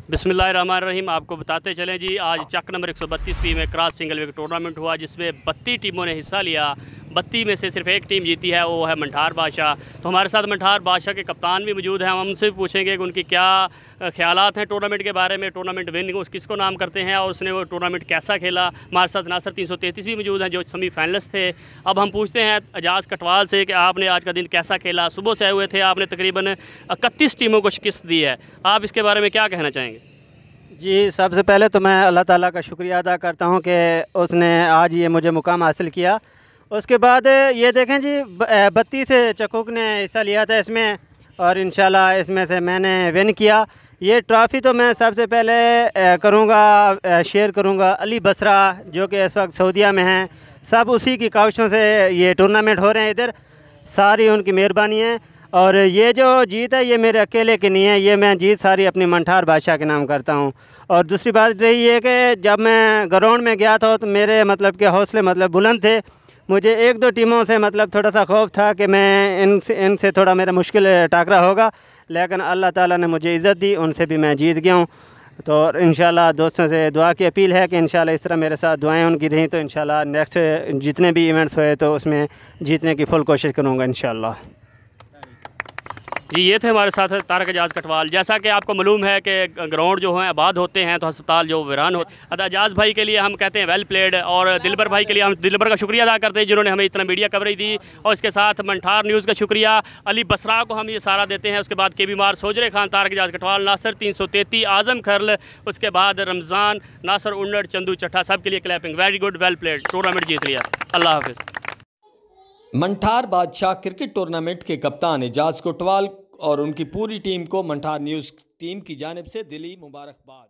बिस्मिल्लाहिर्रहमानिर्रहीम। आपको बताते चलें जी, आज चक नंबर 132 में क्रॉस सिंगल विकेट टूर्नामेंट हुआ जिसमें 32 टीमों ने हिस्सा लिया। 32 में से सिर्फ एक टीम जीती है, वो है मंठार बादशाह। तो हमारे साथ मंठार बादशाह के कप्तान भी मौजूद हैं। हम उनसे भी पूछेंगे कि उनकी क्या ख्यालात हैं टूर्नामेंट के बारे में, टूर्नामेंट विन उस किसको नाम करते हैं और उसने वो टूर्नामेंट कैसा खेला। हमारे साथ नासर 333 भी मौजूद हैं जो सेमीफाइनलिस्ट थे। अब हम पूछते हैं एजाज़ कटवाल से कि आपने आज का दिन कैसा खेला। सुबह से आए हुए थे, आपने तकरीबन 31 टीमों को शिकस्त दी है। आप इसके बारे में क्या कहना चाहेंगे? जी, सबसे पहले तो मैं अल्लाह ताला का शुक्रिया अदा करता हूँ कि उसने आज ये मुझे मुकाम हासिल किया। उसके बाद ये देखें जी, 32 चकोक ने हिस्सा लिया था इसमें और इंशाल्लाह इसमें से मैंने विन किया। ये ट्रॉफ़ी तो मैं सबसे पहले शेयर करूँगा अली बसरा जो कि इस वक्त सऊदीया में हैं। सब उसी की काविशों से ये टूर्नामेंट हो रहे हैं इधर, सारी उनकी मेहरबानी है। और ये जो जीत है ये मेरे अकेले की नहीं है, ये मैं जीत सारी अपनी मंठार बादशाह के नाम करता हूँ। और दूसरी बात रही है कि जब मैं ग्राउंड में गया था तो मेरे मतलब के हौसले बुलंद थे। मुझे एक दो टीमों से थोड़ा सा खौफ था कि मैं इनसे थोड़ा मेरा मुश्किल टाकरा होगा, लेकिन अल्लाह ताला ने मुझे इज़्ज़त दी, उनसे भी मैं जीत गया हूँ। तो इंशाल्लाह दोस्तों से दुआ की अपील है कि इंशाल्लाह इस तरह मेरे साथ दुआएं उनकी रहीं तो इंशाल्लाह नेक्स्ट जितने भी इवेंट्स हुए तो उसमें जीतने की फुल कोशिश करूँगा इंशाल्लाह। जी, ये थे हमारे साथ तारक एजाज़ कटवाल। जैसा कि आपको मालूम है कि ग्राउंड जो हैं आबाद होते हैं तो अस्पताल जो वीरान होते। एजाज़ भाई के लिए हम कहते हैं वेल प्लेड, और दिलबर भाई के लिए हम दिलबर का शुक्रिया अदा करते हैं जिन्होंने हमें इतना मीडिया कवरेज दी। और इसके साथ मंठार न्यूज़ का शुक्रिया, अली बसरा को हम ये सारा देते हैं। उसके बाद के बीमार सोजरे खान, तारक एजाज़ कटवाल, नासर 333, आज़म खरल, उसके बाद रमज़ान, नासर उन्नड़, चंदू चट्ठा, सब के लिए clapping. Very good, well played, tournament जीत लिया। अल्लाह हाफिज़। मंठार बादशाह क्रिकेट टूर्नामेंट के कप्तान एजाज कोटवाल और उनकी पूरी टीम को मंठार न्यूज़ टीम की जानिब से दिली मुबारकबाद।